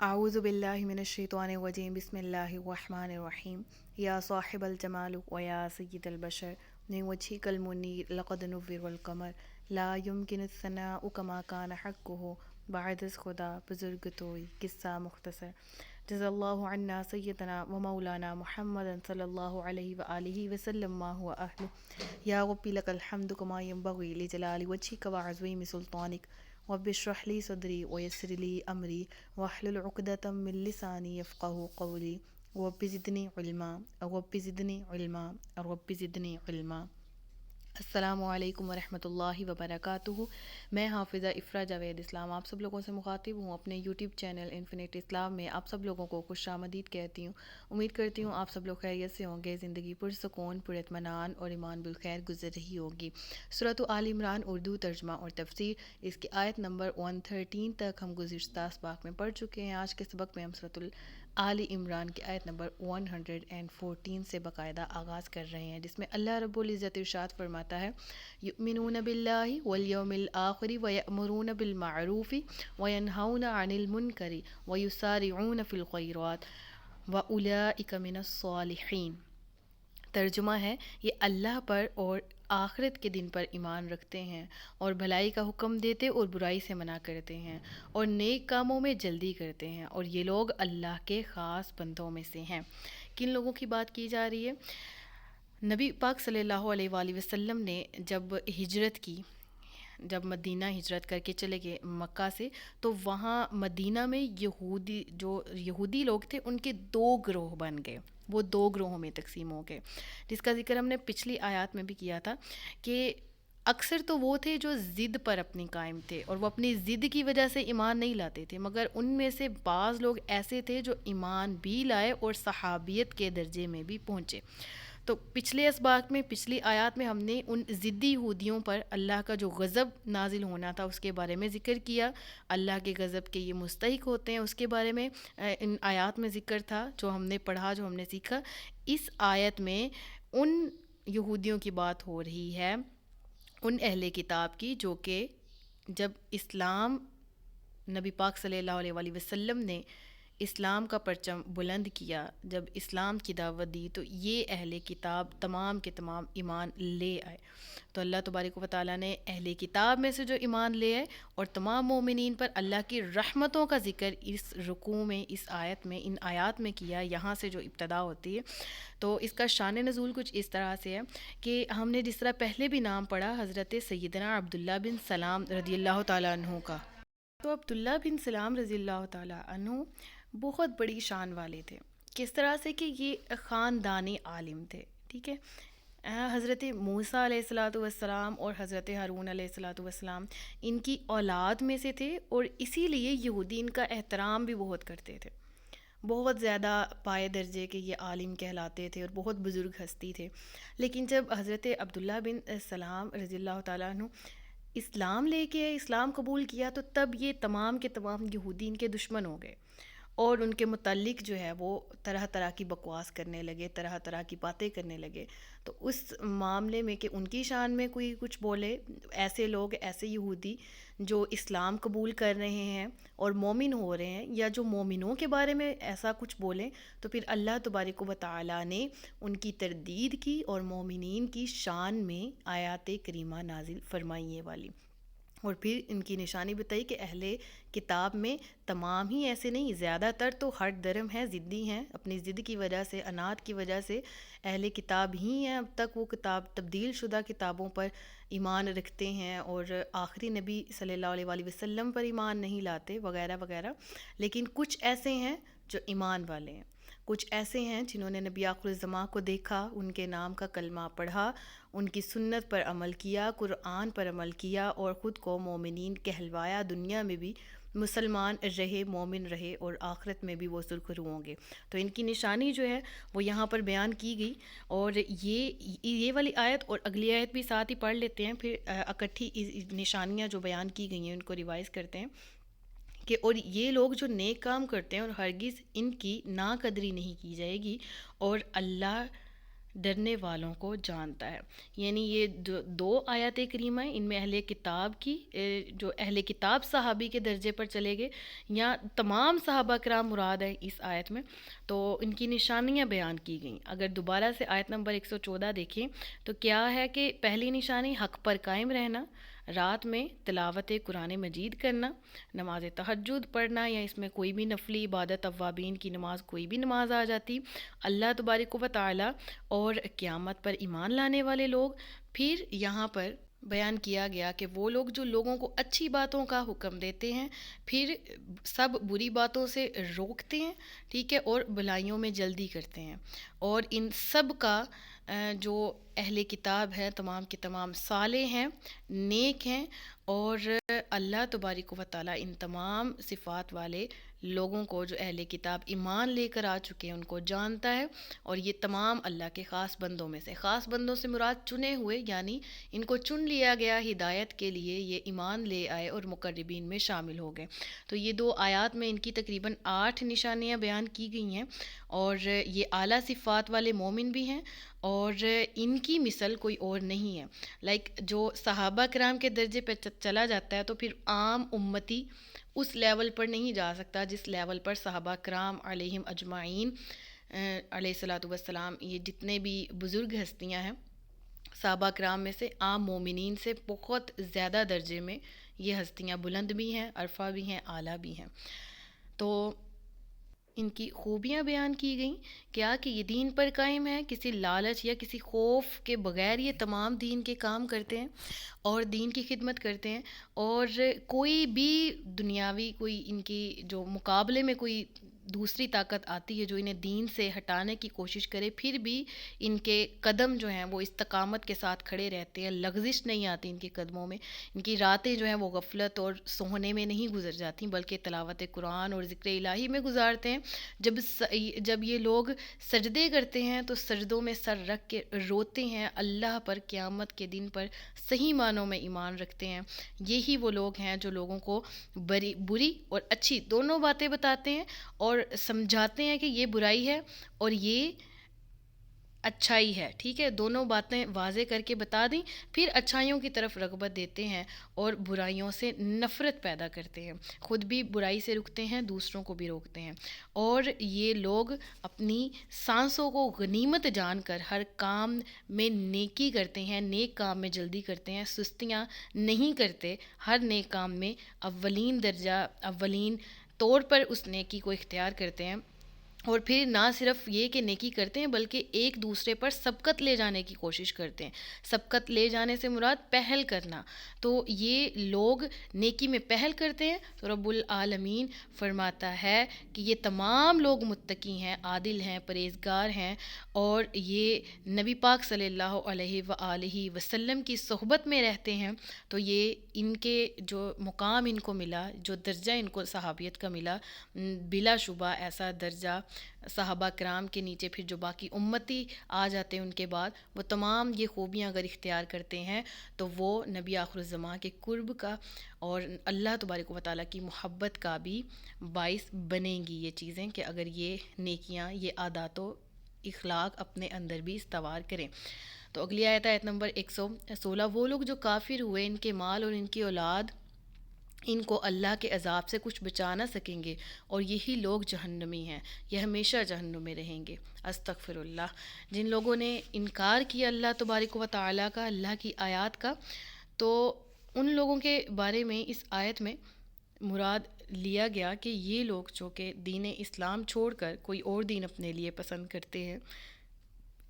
أعوذ بالله من الشيطان الرجيم بسم الله الرحمن الرحيم يا صاحب الجمال ويا سيد البشر من وجهك المنير لقد نور القمر لا يمكن الثناء كما كان حقه بعد خدا بزرگ توئی قصہ مختصر جزا اللہ عنا سیدنا و مولانا محمد صلی اللہ علیہ وآلہ وسلم ما هو أهله یا ربی لک الحمد کما ينبغي لجلال وجهك وعظیم سلطانک رب اشرح لي صدري ويسر لي أمري واحلل عقدة من لساني يفقهوا قولي رب زدني علما رب زدني علما رب زدني علما۔ السلام علیکم ورحمۃ اللہ وبرکاتہ۔ میں حافظہ افرا جاوید اسلام آپ سب لوگوں سے مخاطب ہوں اپنے یوٹیوب چینل انفینٹ اسلام میں۔ آپ سب لوگوں کو خوش آمدید کہتی ہوں۔ امید کرتی ہوں آپ سب لوگ خیریت سے ہوں گے، زندگی پرسکون پر اطمینان اور ایمان بالخیر گزر رہی ہوگی۔ سورۃ آل عمران اردو ترجمہ اور تفسیر، اس کی آیت نمبر 113 تک ہم گزشتہ اسباق میں پڑھ چکے ہیں۔ آج کے سبق میں ہم سورۃ آل عمران کی آیت نمبر 114 سے باقاعدہ آغاز کر رہے ہیں، جس میں اللہ رب العزت ارشاد فرماتا ہے یؤمنون باللہ والیوم الآخر ویأمرون بالمعروف وینہون عن المنکر ویسارعون فی الخیرات واولئک من الصالحین۔ ترجمہ ہے، یہ اللہ پر اور آخرت کے دن پر ایمان رکھتے ہیں اور بھلائی کا حکم دیتے اور برائی سے منع کرتے ہیں اور نیک کاموں میں جلدی کرتے ہیں، اور یہ لوگ اللہ کے خاص بندوں میں سے ہیں۔ کن لوگوں کی بات کی جا رہی ہے؟ نبی پاک صلی اللہ علیہ وآلہ وسلم نے جب ہجرت کی، جب مدینہ ہجرت کر کے چلے گئے مکہ سے، تو وہاں مدینہ میں یہودی لوگ تھے، ان کے دو گروہ بن گئے، وہ دو گروہوں میں تقسیم ہو گئے، جس کا ذکر ہم نے پچھلی آیات میں بھی کیا تھا کہ اکثر تو وہ تھے جو ضد پر اپنی قائم تھے اور وہ اپنی ضد کی وجہ سے ایمان نہیں لاتے تھے، مگر ان میں سے بعض لوگ ایسے تھے جو ایمان بھی لائے اور صحابیت کے درجے میں بھی پہنچے۔ تو پچھلے اسباق میں، پچھلی آیات میں ہم نے ان ضدی یہودیوں پر اللہ کا جو غضب نازل ہونا تھا اس کے بارے میں ذکر کیا، اللہ کے غضب کے یہ مستحق ہوتے ہیں اس کے بارے میں ان آیات میں ذکر تھا، جو ہم نے پڑھا، جو ہم نے سیکھا۔ اس آیت میں ان یہودیوں کی بات ہو رہی ہے، ان اہل کتاب کی، جو کہ جب اسلام، نبی پاک صلی اللہ علیہ وآلہ وسلم نے اسلام کا پرچم بلند کیا، جب اسلام کی دعوت دی، تو یہ اہل کتاب تمام کے تمام ایمان لے آئے۔ تو اللہ تبارک و تعالیٰ نے اہل کتاب میں سے جو ایمان لے آئے اور تمام مومنین پر اللہ کی رحمتوں کا ذکر اس رکوع میں، اس آیت میں، ان آیات میں کیا، یہاں سے جو ابتدا ہوتی ہے۔ تو اس کا شان نزول کچھ اس طرح سے ہے کہ ہم نے جس طرح پہلے بھی نام پڑھا حضرت سیدنا عبداللہ بن سلام رضی اللہ تعالیٰ عنہ کا، تو عبداللہ بن سلام رضی اللہ تعالیٰ عنہ بہت بڑی شان والے تھے۔ کس طرح سے کہ یہ خاندانی عالم تھے، ٹھیک ہے۔ حضرت موسیٰ علیہ الصلاۃ والسلام اور حضرت ہارون علیہ الصلاۃ والسلام ان کی اولاد میں سے تھے، اور اسی لیے یہودی ان کا احترام بھی بہت کرتے تھے، بہت زیادہ پائے درجے کے یہ عالم کہلاتے تھے اور بہت بزرگ ہستی تھے۔ لیکن جب حضرت عبداللہ بن سلام رضی اللہ تعالیٰ عنہ اسلام لے کے اسلام قبول کیا، تو تب یہ تمام کے تمام یہودی ان کے دشمن ہو گئے اور ان کے متعلق جو ہے وہ طرح طرح کی بکواس کرنے لگے، طرح طرح کی باتیں کرنے لگے۔ تو اس معاملے میں کہ ان کی شان میں کوئی کچھ بولے، ایسے لوگ، ایسے یہودی جو اسلام قبول کر رہے ہیں اور مومن ہو رہے ہیں، یا جو مومنوں کے بارے میں ایسا کچھ بولیں، تو پھر اللہ تبارک و تعالیٰ نے ان کی تردید کی اور مومنین کی شان میں آیات کریمہ نازل فرمائی یہ والی، اور پھر ان کی نشانی بتائی کہ اہل کتاب میں تمام ہی ایسے نہیں، زیادہ تر تو ہٹ درم ہیں، ضدی ہیں، اپنی ضد کی وجہ سے، انات کی وجہ سے اہل کتاب ہی ہیں اب تک، وہ کتاب تبدیل شدہ کتابوں پر ایمان رکھتے ہیں اور آخری نبی صلی اللہ علیہ وآلہ وسلم پر ایمان نہیں لاتے، وغیرہ وغیرہ۔ لیکن کچھ ایسے ہیں جو ایمان والے ہیں، کچھ ایسے ہیں جنہوں نے نبی آخر الزماں کو دیکھا، ان کے نام کا کلمہ پڑھا، ان کی سنت پر عمل کیا، قرآن پر عمل کیا، اور خود کو مومنین کہلوایا، دنیا میں بھی مسلمان رہے، مومن رہے، اور آخرت میں بھی وہ سرخرو ہوں گے۔ تو ان کی نشانی جو ہے وہ یہاں پر بیان کی گئی، اور یہ والی آیت اور اگلی آیت بھی ساتھ ہی پڑھ لیتے ہیں، پھر اکٹھی نشانیاں جو بیان کی گئی ہیں ان کو ریوائز کرتے ہیں کہ اور یہ لوگ جو نیک کام کرتے ہیں اور ہرگز ان کی ناقدری نہیں کی جائے گی، اور اللہ ڈرنے والوں کو جانتا ہے۔ یعنی یہ جو دو آیات کریمہ ہیں، ان میں اہل کتاب کی جو اہل کتاب صحابی کے درجے پر چلے گئے، یا تمام صحابہ کرام مراد ہے اس آیت میں، تو ان کی نشانیاں بیان کی گئیں۔ اگر دوبارہ سے آیت نمبر 114 دیکھیں تو کیا ہے کہ پہلی نشانی حق پر قائم رہنا، رات میں تلاوت قرآن مجید کرنا، نماز تہجد پڑھنا، یا اس میں کوئی بھی نفلی عبادت، اوابین کی نماز، کوئی بھی نماز آ جاتی، اللہ تبارک و تعالی اور قیامت پر ایمان لانے والے لوگ۔ پھر یہاں پر بیان کیا گیا کہ وہ لوگ جو لوگوں کو اچھی باتوں کا حکم دیتے ہیں، پھر سب بری باتوں سے روکتے ہیں، ٹھیک ہے، اور بھلائیوں میں جلدی کرتے ہیں، اور ان سب کا جو اہل کتاب ہے تمام کے تمام صالح ہیں، نیک ہیں، اور اللہ تبارک و تعالیٰ ان تمام صفات والے لوگوں کو جو اہل کتاب ایمان لے کر آ چکے ہیں ان کو جانتا ہے، اور یہ تمام اللہ کے خاص بندوں میں سے، خاص بندوں سے مراد چنے ہوئے، یعنی ان کو چن لیا گیا ہدایت کے لیے، یہ ایمان لے آئے اور مقربین میں شامل ہو گئے۔ تو یہ دو آیات میں ان کی تقریباً 8 نشانیاں بیان کی گئی ہیں، اور یہ اعلیٰ صفات والے مومن بھی ہیں، اور ان کی مثل کوئی اور نہیں ہے۔ لائک جو صحابہ کرام کے درجے پہ چلا جاتا ہے تو پھر عام امتی اس لیول پر نہیں جا سکتا جس لیول پر صحابہ کرام علیہم اجمعین علیہ الصلاۃ والسلام، یہ جتنے بھی بزرگ ہستیاں ہیں صحابہ کرام میں سے، عام مومنین سے بہت زیادہ درجے میں یہ ہستیاں بلند بھی ہیں، عرفہ بھی ہیں، اعلیٰ بھی ہیں۔ تو ان کی خوبیاں بیان کی گئیں، کیا کہ یہ دین پر قائم ہے، کسی لالچ یا کسی خوف کے بغیر یہ تمام دین کے کام کرتے ہیں اور دین کی خدمت کرتے ہیں، اور کوئی بھی دنیاوی کوئی ان کی جو مقابلے میں کوئی دوسری طاقت آتی ہے جو انہیں دین سے ہٹانے کی کوشش کرے، پھر بھی ان کے قدم جو ہیں وہ استقامت کے ساتھ کھڑے رہتے ہیں، لغزش نہیں آتی ان کے قدموں میں، ان کی راتیں جو ہیں وہ غفلت اور سونے میں نہیں گزر جاتی بلکہ تلاوت قرآن اور ذکر الہی میں گزارتے ہیں۔ جب یہ لوگ سجدے کرتے ہیں تو سجدوں میں سر رکھ کے روتے ہیں، اللہ پر، قیامت کے دن پر صحیح معنوں میں ایمان رکھتے ہیں۔ یہی وہ لوگ ہیں جو لوگوں کو بری اور اچھی دونوں باتیں بتاتے ہیں اور سمجھاتے ہیں کہ یہ برائی ہے اور یہ اچھائی ہے، ٹھیک ہے، دونوں باتیں واضح کر کے بتا دیں، پھر اچھائیوں کی طرف رغبت دیتے ہیں اور برائیوں سے نفرت پیدا کرتے ہیں، خود بھی برائی سے رکتے ہیں، دوسروں کو بھی روکتے ہیں، اور یہ لوگ اپنی سانسوں کو غنیمت جان کر ہر کام میں نیکی کرتے ہیں، نیک کام میں جلدی کرتے ہیں، سستیاں نہیں کرتے، ہر نیک کام میں اولین درجہ، اولین طور پر اس نیکی کو اختیار کرتے ہیں، اور پھر نہ صرف یہ کہ نیکی کرتے ہیں بلکہ ایک دوسرے پر سبقت لے جانے کی کوشش کرتے ہیں۔ سبقت لے جانے سے مراد پہل کرنا، تو یہ لوگ نیکی میں پہل کرتے ہیں، تو رب العالمین فرماتا ہے کہ یہ تمام لوگ متقی ہیں، عادل ہیں، پرہیزگار ہیں، اور یہ نبی پاک صلی اللہ علیہ وآلہ وسلم کی صحبت میں رہتے ہیں، تو یہ ان کے جو مقام ان کو ملا، جو درجہ ان کو صحابیت کا ملا، بلا شبہ ایسا درجہ صحابہ کرام کے نیچے پھر جو باقی امتی آ جاتے ہیں ان کے بعد، وہ تمام یہ خوبیاں اگر اختیار کرتے ہیں تو وہ نبی آخر الزماں کے قرب کا اور اللہ تبارک و تعالیٰ کی محبت کا بھی باعث بنیں گی یہ چیزیں، کہ اگر یہ نیکیاں، یہ عادات و اخلاق اپنے اندر بھی استوار کریں۔ تو اگلی آیت، آیت نمبر 116، وہ لوگ جو کافر ہوئے، ان کے مال اور ان کی اولاد ان کو اللہ کے عذاب سے کچھ بچا نہ سکیں گے، اور یہی لوگ جہنمی ہیں، یہ ہمیشہ جہنم میں رہیں گے۔ استغفر اللہ۔ جن لوگوں نے انکار کیا اللہ تبارک و تعالیٰ کا، اللہ کی آیات کا، تو ان لوگوں کے بارے میں اس آیت میں مراد لیا گیا کہ یہ لوگ جو کہ دین اسلام چھوڑ کر کوئی اور دین اپنے لیے پسند کرتے ہیں،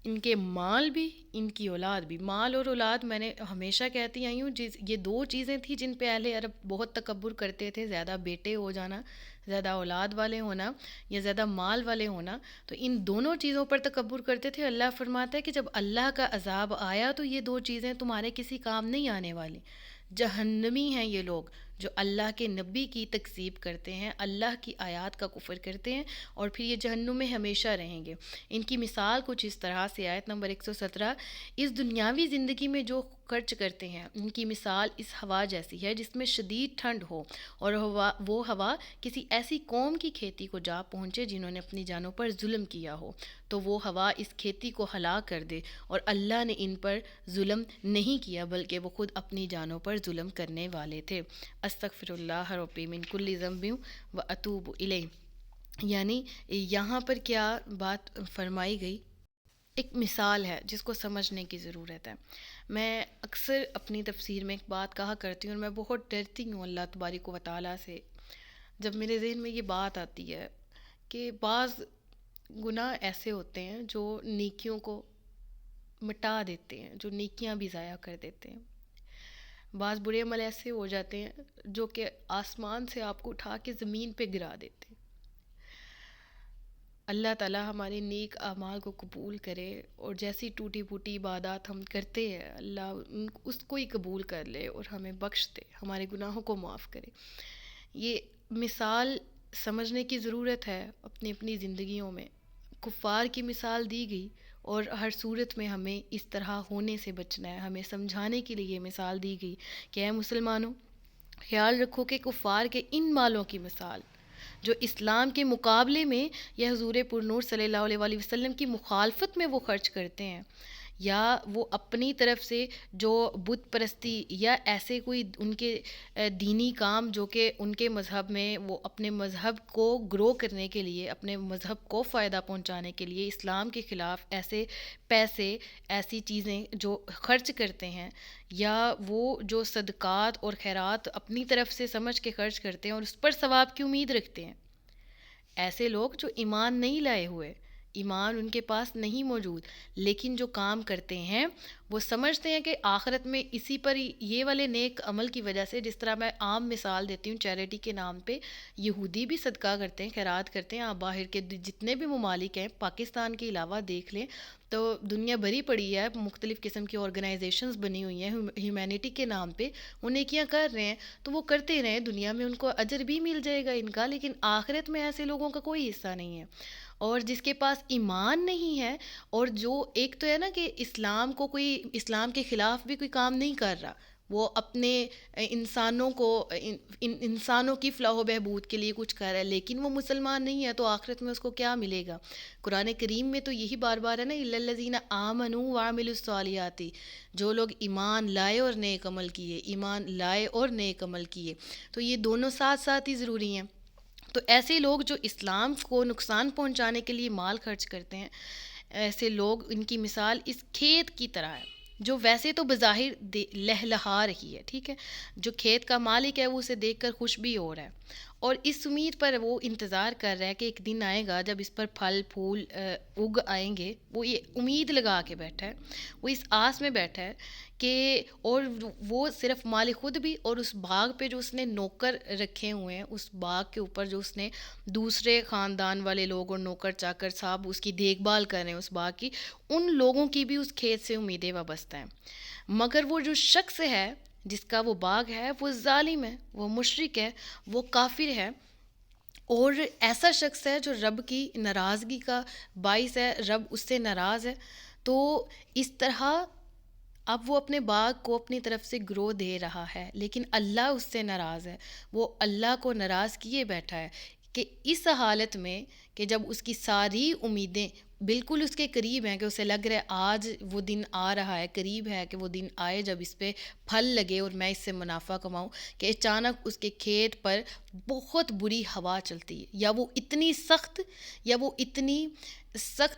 ان کے مال بھی، ان کی اولاد بھی۔ مال اور اولاد میں نے ہمیشہ کہتی آئی ہوں، یہ دو چیزیں تھیں جن پہ اہل عرب بہت تکبر کرتے تھے، زیادہ بیٹے ہو جانا، زیادہ اولاد والے ہونا، یا زیادہ مال والے ہونا، تو ان دونوں چیزوں پر تکبر کرتے تھے۔ اللہ فرماتا ہے کہ جب اللہ کا عذاب آیا تو یہ دو چیزیں تمہارے کسی کام نہیں آنے والی، جہنمی ہیں یہ لوگ، جو اللہ کے نبی کی تکذیب کرتے ہیں، اللہ کی آیات کا کفر کرتے ہیں، اور پھر یہ جہنم میں ہمیشہ رہیں گے۔ ان کی مثال کچھ اس طرح سے، آیت نمبر 117، اس دنیاوی زندگی میں جو خرچ کرتے ہیں ان کی مثال اس ہوا جیسی ہے جس میں شدید ٹھنڈ ہو، اور وہ ہوا کسی ایسی قوم کی کھیتی کو جا پہنچے جنہوں نے اپنی جانوں پر ظلم کیا ہو، تو وہ ہوا اس کھیتی کو ہلاک کر دے، اور اللہ نے ان پر ظلم نہیں کیا بلکہ وہ خود اپنی جانوں پر ظلم کرنے والے تھے۔ استغفر اللہ ربی من کل ذنب و اتوب الیہ۔ یعنی یہاں پر کیا بات فرمائی گئی، ایک مثال ہے جس کو سمجھنے کی ضرورت ہے۔ میں اکثر اپنی تفسیر میں ایک بات کہا کرتی ہوں، اور میں بہت ڈرتی ہوں اللہ تبارک و تعالیٰ سے جب میرے ذہن میں یہ بات آتی ہے کہ بعض گناہ ایسے ہوتے ہیں جو نیکیوں کو مٹا دیتے ہیں، جو نیکیاں بھی ضائع کر دیتے ہیں۔ بعض برے عمل ایسے ہو جاتے ہیں جو کہ آسمان سے آپ کو اٹھا کے زمین پہ گرا دیتے ہیں۔ اللہ تعالیٰ ہمارے نیک اعمال کو قبول کرے، اور جیسی ٹوٹی پھوٹی عبادات ہم کرتے ہیں اللہ اس کو ہی قبول کر لے اور ہمیں بخش دے، ہمارے گناہوں کو معاف کرے۔ یہ مثال سمجھنے کی ضرورت ہے اپنی اپنی زندگیوں میں۔ کفار کی مثال دی گئی، اور ہر صورت میں ہمیں اس طرح ہونے سے بچنا ہے۔ ہمیں سمجھانے کے لیے یہ مثال دی گئی کہ اے مسلمانوں، خیال رکھو کہ کفار کے ان مالوں کی مثال جو اسلام کے مقابلے میں یا حضور پرنور صلی اللہ علیہ وآلہ وسلم کی مخالفت میں وہ خرچ کرتے ہیں، یا وہ اپنی طرف سے جو بت پرستی یا ایسے کوئی ان کے دینی کام جو کہ ان کے مذہب میں وہ اپنے مذہب کو گرو کرنے کے لیے، اپنے مذہب کو فائدہ پہنچانے کے لیے اسلام کے خلاف ایسے پیسے، ایسی چیزیں جو خرچ کرتے ہیں، یا وہ جو صدقات اور خیرات اپنی طرف سے سمجھ کے خرچ کرتے ہیں اور اس پر ثواب کی امید رکھتے ہیں، ایسے لوگ جو ایمان نہیں لائے ہوئے، ایمان ان کے پاس نہیں موجود، لیکن جو کام کرتے ہیں وہ سمجھتے ہیں کہ آخرت میں اسی پر یہ والے نیک عمل کی وجہ سے، جس طرح میں عام مثال دیتی ہوں چیریٹی کے نام پہ، یہودی بھی صدقہ کرتے ہیں، خیرات کرتے ہیں۔ آپ باہر کے جتنے بھی ممالک ہیں، پاکستان کے علاوہ دیکھ لیں تو دنیا بھری پڑی ہے، مختلف قسم کی آرگنائزیشنز بنی ہوئی ہیں ہیومینٹی کے نام پہ، وہ نیکیاں کر رہے ہیں تو وہ کرتے رہیں، دنیا میں ان کو اجر بھی مل جائے گا ان کا، لیکن آخرت میں ایسے لوگوں کا کوئی حصہ نہیں ہے۔ اور جس کے پاس ایمان نہیں ہے، اور جو ایک تو ہے نا کہ اسلام کو کوئی، اسلام کے خلاف بھی کوئی کام نہیں کر رہا، وہ اپنے انسانوں کو انسانوں کی فلاح و بہبود کے لیے کچھ کر رہا ہے، لیکن وہ مسلمان نہیں ہے، تو آخرت میں اس کو کیا ملے گا؟ قرآن کریم میں تو یہی بار بار ہے نا، الا الذین آمنوا وعملوا الصالحات، جو لوگ ایمان لائے اور نیک عمل کیے، ایمان لائے اور نیک عمل کیے، تو یہ دونوں ساتھ ساتھ ہی ضروری ہیں۔ تو ایسے لوگ جو اسلام کو نقصان پہنچانے کے لیے مال خرچ کرتے ہیں، ایسے لوگ، ان کی مثال اس کھیت کی طرح ہے جو ویسے تو بظاہر لہلہا رہی ہے، ٹھیک ہے، جو کھیت کا مالک ہے وہ اسے دیکھ کر خوش بھی ہو رہا ہے، اور اس امید پر وہ انتظار کر رہا ہے کہ ایک دن آئے گا جب اس پر پھل پھول اگ آئیں گے، وہ یہ امید لگا کے بیٹھا ہے، وہ اس آس میں بیٹھا ہے کہ، اور وہ صرف مالک خود بھی، اور اس باغ پہ جو اس نے نوکر رکھے ہوئے ہیں، اس باغ کے اوپر جو اس نے دوسرے خاندان والے لوگ اور نوکر چاکر صاحب اس کی دیکھ بھال کر رہے ہیں اس باغ کی، ان لوگوں کی بھی اس کھیت سے امیدیں وابستہ ہیں، مگر وہ جو شخص ہے جس کا وہ باغ ہے وہ ظالم ہے، وہ مشرک ہے، وہ کافر ہے، اور ایسا شخص ہے جو رب کی ناراضگی کا باعث ہے، رب اس سے ناراض ہے۔ تو اس طرح اب وہ اپنے باغ کو اپنی طرف سے گرو دے رہا ہے، لیکن اللہ اس سے ناراض ہے، وہ اللہ کو ناراض کیے بیٹھا ہے، کہ اس حالت میں کہ جب اس کی ساری امیدیں بالکل اس کے قریب ہیں، کہ اسے لگ رہا ہے آج وہ دن آ رہا ہے، قریب ہے کہ وہ دن آئے جب اس پہ پھل لگے اور میں اس سے منافع کماؤں، کہ اچانک اس کے کھیت پر بہت بری ہوا چلتی ہے، یا وہ اتنی سخت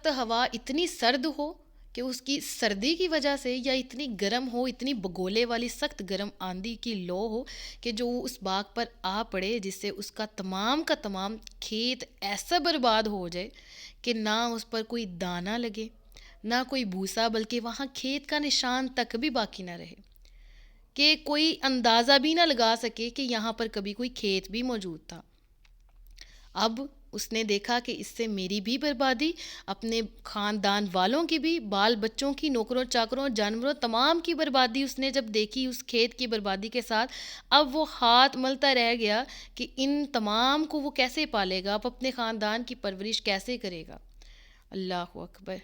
ہوا، اتنی سرد ہو کہ اس کی سردی کی وجہ سے، یا اتنی گرم ہو، اتنی بگولے والی سخت گرم آندھی کی لو ہو کہ جو اس باغ پر آ پڑے، جس سے اس کا تمام کا تمام کھیت ایسا برباد ہو جائے کہ نہ اس پر کوئی دانہ لگے، نہ کوئی بھوسا، بلکہ وہاں کھیت کا نشان تک بھی باقی نہ رہے، کہ کوئی اندازہ بھی نہ لگا سکے کہ یہاں پر کبھی کوئی کھیت بھی موجود تھا۔ اب اس نے دیکھا کہ اس سے میری بھی بربادی، اپنے خاندان والوں کی بھی، بال بچوں کی، نوکروں چاکروں جانوروں تمام کی بربادی اس نے جب دیکھی اس کھیت کی بربادی کے ساتھ، اب وہ ہاتھ ملتا رہ گیا کہ ان تمام کو وہ کیسے پالے گا، اب اپنے خاندان کی پرورش کیسے کرے گا۔ اللہ اکبر۔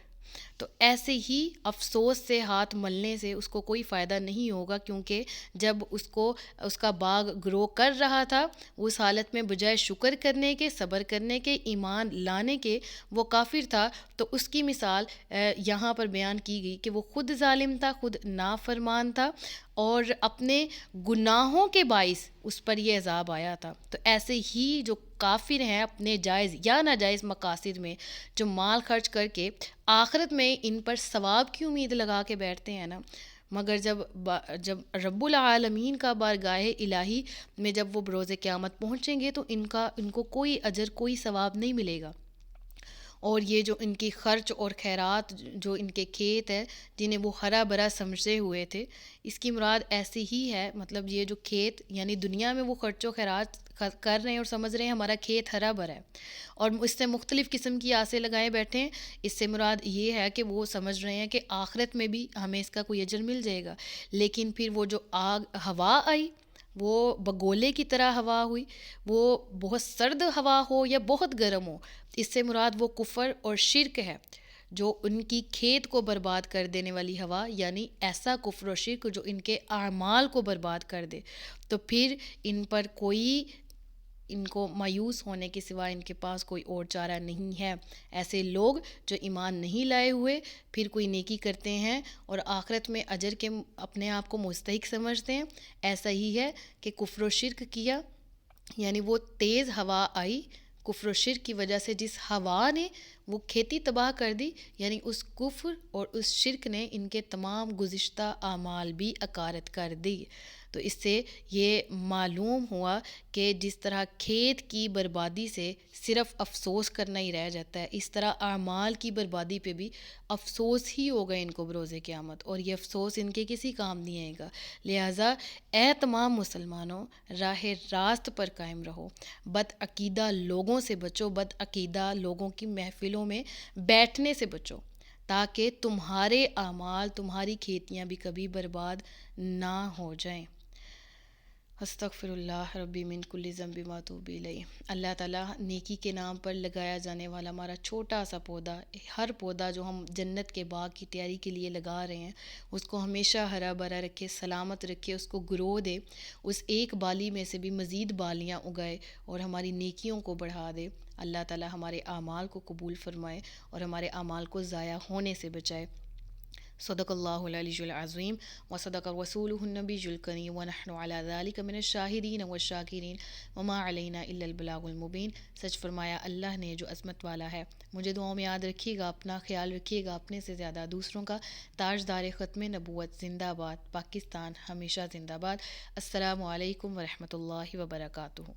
تو ایسے ہی افسوس سے ہاتھ ملنے سے اس کو کوئی فائدہ نہیں ہوگا، کیونکہ جب اس کا باغ گرو کر رہا تھا، اس حالت میں بجائے شکر کرنے کے، صبر کرنے کے، ایمان لانے کے وہ کافر تھا۔ تو اس کی مثال یہاں پر بیان کی گئی کہ وہ خود ظالم تھا، خود نافرمان تھا، اور اپنے گناہوں کے باعث اس پر یہ عذاب آیا تھا۔ تو ایسے ہی جو کافر ہیں اپنے جائز یا ناجائز مقاصد میں جو مال خرچ کر کے آخرت میں ان پر ثواب کی امید لگا کے بیٹھتے ہیں نا، مگر جب رب العالمین کا بارگاہ الہی میں جب وہ بروز قیامت پہنچیں گے تو ان کو کوئی اجر کوئی ثواب نہیں ملے گا۔ اور یہ جو ان کی خرچ اور خیرات، جو ان کے کھیت ہے جنہیں وہ ہرا بھرا سمجھتے ہوئے تھے، اس کی مراد ایسی ہی ہے، مطلب یہ جو کھیت یعنی دنیا میں وہ خرچ و خیرات کر رہے ہیں اور سمجھ رہے ہیں ہمارا کھیت ہرا بھرا ہے، اور اس سے مختلف قسم کی آسیں لگائے بیٹھے ہیں۔ اس سے مراد یہ ہے کہ وہ سمجھ رہے ہیں کہ آخرت میں بھی ہمیں اس کا کوئی اجر مل جائے گا، لیکن پھر وہ جو ہوا آئی، وہ بگولے کی طرح ہوا ہوئی، وہ بہت سرد ہوا ہو یا بہت گرم ہو، اس سے مراد وہ کفر اور شرک ہے جو ان کی کھیت کو برباد کر دینے والی ہوا، یعنی ایسا کفر و شرک جو ان کے اعمال کو برباد کر دے۔ تو پھر ان کو مایوس ہونے کے سوا ان کے پاس کوئی اور چارہ نہیں ہے۔ ایسے لوگ جو ایمان نہیں لائے ہوئے پھر کوئی نیکی کرتے ہیں اور آخرت میں اجر کے اپنے آپ کو مستحق سمجھتے ہیں، ایسا ہی ہے کہ کفر و شرک کیا، یعنی وہ تیز ہوا آئی، کفر و شرک کی وجہ سے جس ہوا نے وہ کھیتی تباہ کر دی، یعنی اس کفر اور اس شرک نے ان کے تمام گزشتہ اعمال بھی اکارت کر دی۔ تو اس سے یہ معلوم ہوا کہ جس طرح کھیت کی بربادی سے صرف افسوس کرنا ہی رہ جاتا ہے، اس طرح اعمال کی بربادی پہ بھی افسوس ہی ہوگا ان کو بروز قیامت، اور یہ افسوس ان کے کسی کام نہیں آئے گا۔ لہٰذا اے تمام مسلمانوں، راہ راست پر قائم رہو، بد عقیدہ لوگوں سے بچو، بد عقیدہ لوگوں کی محفلوں میں بیٹھنے سے بچو، تاکہ تمہارے اعمال، تمہاری کھیتیاں بھی کبھی برباد نہ ہو جائیں۔ استغفر اللہ ربی من کل ذنب و اتوب الیہ۔ اللہ تعالیٰ نیکی کے نام پر لگایا جانے والا ہمارا چھوٹا سا پودا، ہر پودا جو ہم جنت کے باغ کی تیاری کے لیے لگا رہے ہیں، اس کو ہمیشہ ہرا بھرا رکھے، سلامت رکھے، اس کو گرو دے، اس ایک بالی میں سے بھی مزید بالیاں اگائے اور ہماری نیکیوں کو بڑھا دے۔ اللہ تعالیٰ ہمارے اعمال کو قبول فرمائے اور ہمارے اعمال کو ضائع ہونے سے بچائے۔ صدق اللہ العلی العظیم وصدق رسولہ النبی الکریم ونحن علی ذلک من الشاہدین والشاکرین وما علینا الا البلاغ المبین۔ سچ فرمایا اللہ نے جو عظمت والا ہے۔ مجھے دعاؤں میں یاد رکھیے گا، اپنا خیال رکھیے گا، اپنے سے زیادہ دوسروں کا۔ تاجدار ختم نبوت زندہ باد، پاکستان ہمیشہ زندہ باد۔ السلام علیکم ورحمۃ اللہ وبرکاتہ۔